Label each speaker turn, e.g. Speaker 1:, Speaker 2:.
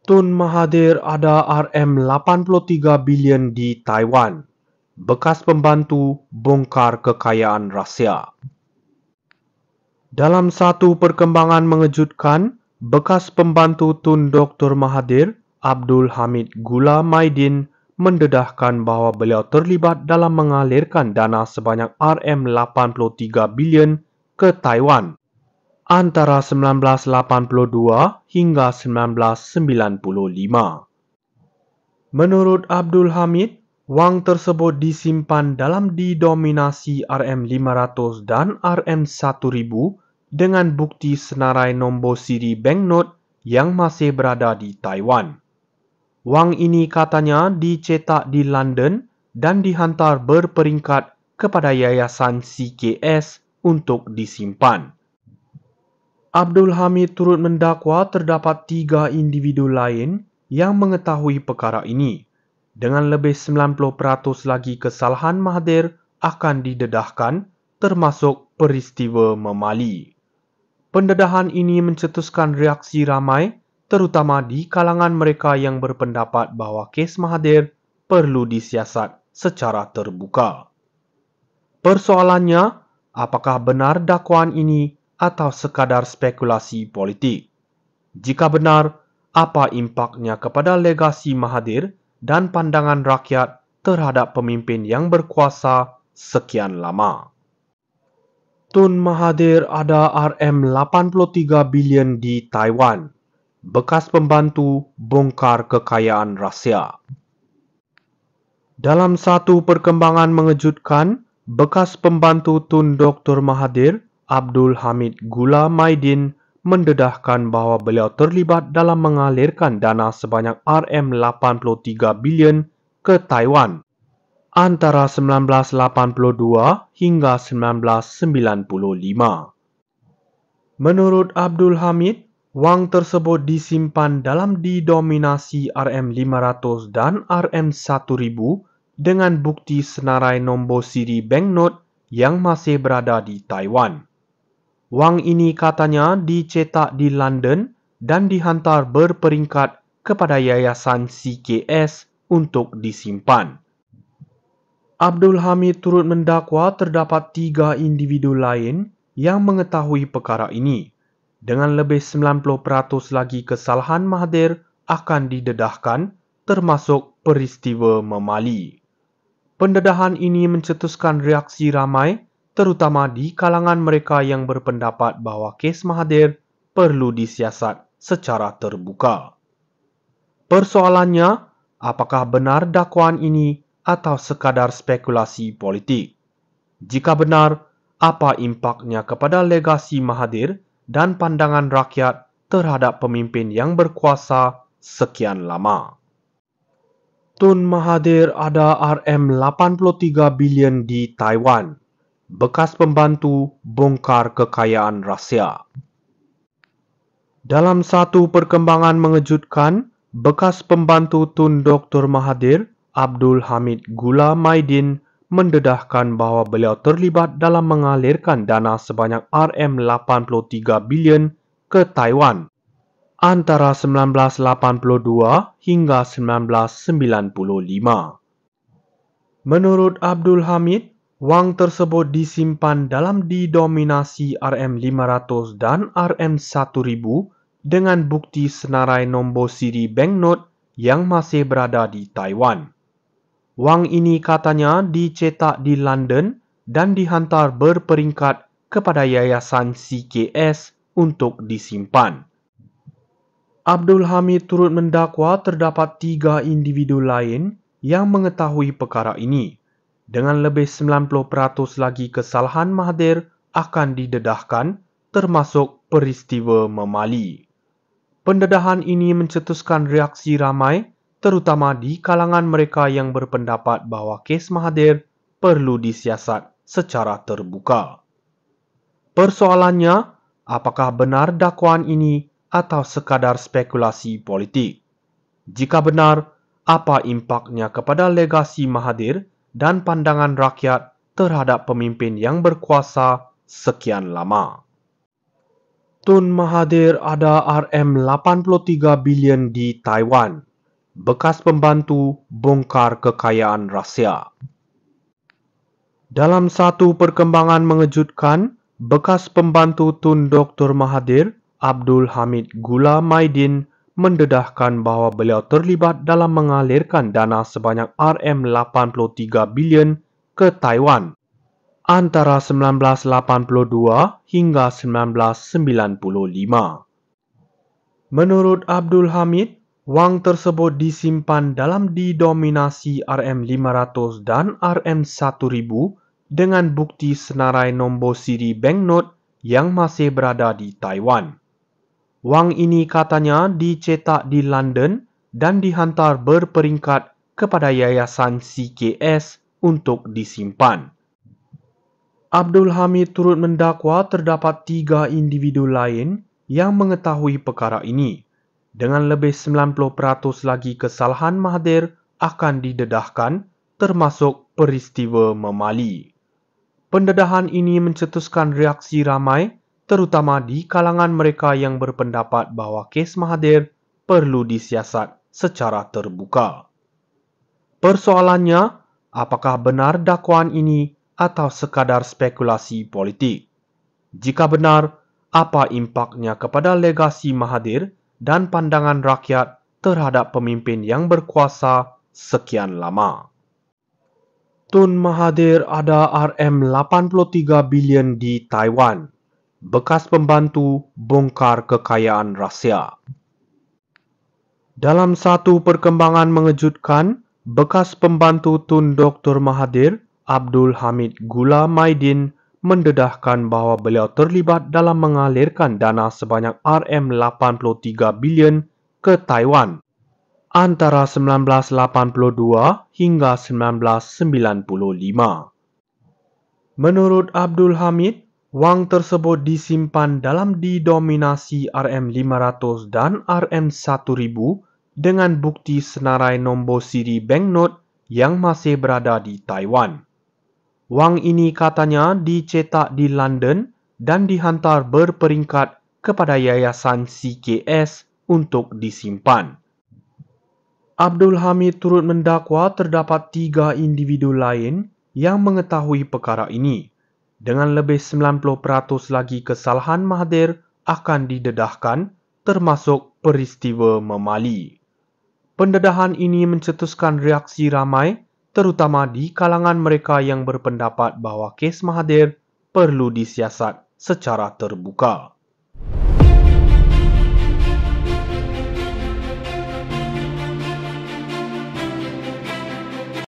Speaker 1: Tun Mahathir ada Rm83 bilion di Taiwan. Bekas pembantu bongkar kekayaan rahsia. Dalam satu perkembangan mengejutkan, bekas pembantu Tun Dr. Mahathir, Abdul Hamid Gula Maidin, mendedahkan bahawa beliau terlibat dalam mengalirkan dana sebanyak Rm83 bilion ke Taiwan antara 1982 hingga 1995. Menurut Abdul Hamid, wang tersebut disimpan dalam didominasi Rm500 dan Rm1000 dengan bukti senarai nombor siri banknot yang masih berada di Taiwan. Wang ini katanya dicetak di London dan dihantar berperingkat kepada Yayasan CKS untuk disimpan. Abdul Hamid turut mendakwa terdapat 3 individu lain yang mengetahui perkara ini. Dengan lebih 90% lagi kesalahan Mahathir akan didedahkan, termasuk peristiwa memali. Pendedahan ini mencetuskan reaksi ramai, terutama di kalangan mereka yang berpendapat bahawa kes Mahathir perlu disiasat secara terbuka. Persoalannya, apakah benar dakwaan ini atau sekadar spekulasi politik? Jika benar, apa impaknya kepada legasi Mahathir dan pandangan rakyat terhadap pemimpin yang berkuasa sekian lama? Tun Mahathir ada Rm83 bilion di Taiwan. Bekas pembantu bongkar kekayaan rahsia. Dalam satu perkembangan mengejutkan, bekas pembantu Tun Dr. Mahathir, Abdul Hamid Gula Maidin, mendedahkan bahawa beliau terlibat dalam mengalirkan dana sebanyak Rm83 bilion ke Taiwan antara 1982 hingga 1995. Menurut Abdul Hamid, wang tersebut disimpan dalam didominasi Rm500 dan Rm1000 dengan bukti senarai nombor siri banknot yang masih berada di Taiwan. Wang ini katanya dicetak di London dan dihantar berperingkat kepada Yayasan CKS untuk disimpan. Abdul Hamid turut mendakwa terdapat 3 individu lain yang mengetahui perkara ini. Dengan lebih 90% lagi kesalahan Mahathir akan didedahkan, termasuk peristiwa memali. Pendedahan ini mencetuskan reaksi ramai, terutama di kalangan mereka yang berpendapat bahawa kes Mahathir perlu disiasat secara terbuka. Persoalannya, apakah benar dakwaan ini atau sekadar spekulasi politik? Jika benar, apa impaknya kepada legasi Mahathir dan pandangan rakyat terhadap pemimpin yang berkuasa sekian lama? Tun Mahathir ada Rm83 bilion di Taiwan. Bekas pembantu bongkar kekayaan rahsia. Dalam satu perkembangan mengejutkan, bekas pembantu Tun Dr. Mahathir, Abdul Hamid Gula Maidin, mendedahkan bahawa beliau terlibat dalam mengalirkan dana sebanyak Rm83 bilion ke Taiwan antara 1982 hingga 1995. Menurut Abdul Hamid, wang tersebut disimpan dalam didominasi Rm500 dan Rm1000 dengan bukti senarai nombor siri banknot yang masih berada di Taiwan. Wang ini katanya dicetak di London dan dihantar berperingkat kepada Yayasan CKS untuk disimpan. Abdul Hamid turut mendakwa terdapat 3 individu lain yang mengetahui perkara ini. Dengan lebih 90% lagi kesalahan Mahathir akan didedahkan, termasuk peristiwa memali. Pendedahan ini mencetuskan reaksi ramai, terutama di kalangan mereka yang berpendapat bahawa kes Mahathir perlu disiasat secara terbuka. Persoalannya, apakah benar dakwaan ini atau sekadar spekulasi politik? Jika benar, apa impaknya kepada legasi Mahathir dan pandangan rakyat terhadap pemimpin yang berkuasa sekian lama? Tun Mahathir ada Rm83 bilion di Taiwan. Bekas pembantu bongkar kekayaan rahsia. Dalam satu perkembangan mengejutkan, bekas pembantu Tun Dr. Mahathir, Abdul Hamid Gula Maidin, mendedahkan bahawa beliau terlibat dalam mengalirkan dana sebanyak Rm83 bilion ke Taiwan antara 1982 hingga 1995. Menurut Abdul Hamid, wang tersebut disimpan dalam didominasi Rm500 dan Rm1000 dengan bukti senarai nombor siri banknot yang masih berada di Taiwan. Wang ini katanya dicetak di London dan dihantar berperingkat kepada Yayasan CKS untuk disimpan. Abdul Hamid turut mendakwa terdapat 3 individu lain yang mengetahui perkara ini. Dengan lebih 90% lagi kesalahan Mahathir akan didedahkan, termasuk peristiwa memali. Pendedahan ini mencetuskan reaksi ramai, terutama di kalangan mereka yang berpendapat bahawa kes Mahathir perlu disiasat secara terbuka. Persoalannya, apakah benar dakwaan ini atau sekadar spekulasi politik? Jika benar, apa impaknya kepada legasi Mahathir dan pandangan rakyat terhadap pemimpin yang berkuasa sekian lama? Tun Mahathir ada Rm83 bilion di Taiwan. Bekas pembantu bongkar kekayaan rahsia. Dalam satu perkembangan mengejutkan, bekas pembantu Tun Dr. Mahathir, Abdul Hamid Gula Maidin, mendedahkan bahawa beliau terlibat dalam mengalirkan dana sebanyak Rm83 bilion ke Taiwan antara 1982 hingga 1995. Menurut Abdul Hamid, wang tersebut disimpan dalam didominasi Rm500 dan Rm1000 dengan bukti senarai nombor siri banknot yang masih berada di Taiwan. Wang ini katanya dicetak di London dan dihantar berperingkat kepada Yayasan CKS untuk disimpan. Abdul Hamid turut mendakwa terdapat 3 individu lain yang mengetahui perkara ini. Dengan lebih 90% lagi kesalahan Mahathir akan didedahkan, termasuk peristiwa memali. Pendedahan ini mencetuskan reaksi ramai, terutama di kalangan mereka yang berpendapat bahawa kes Mahathir perlu disiasat secara terbuka.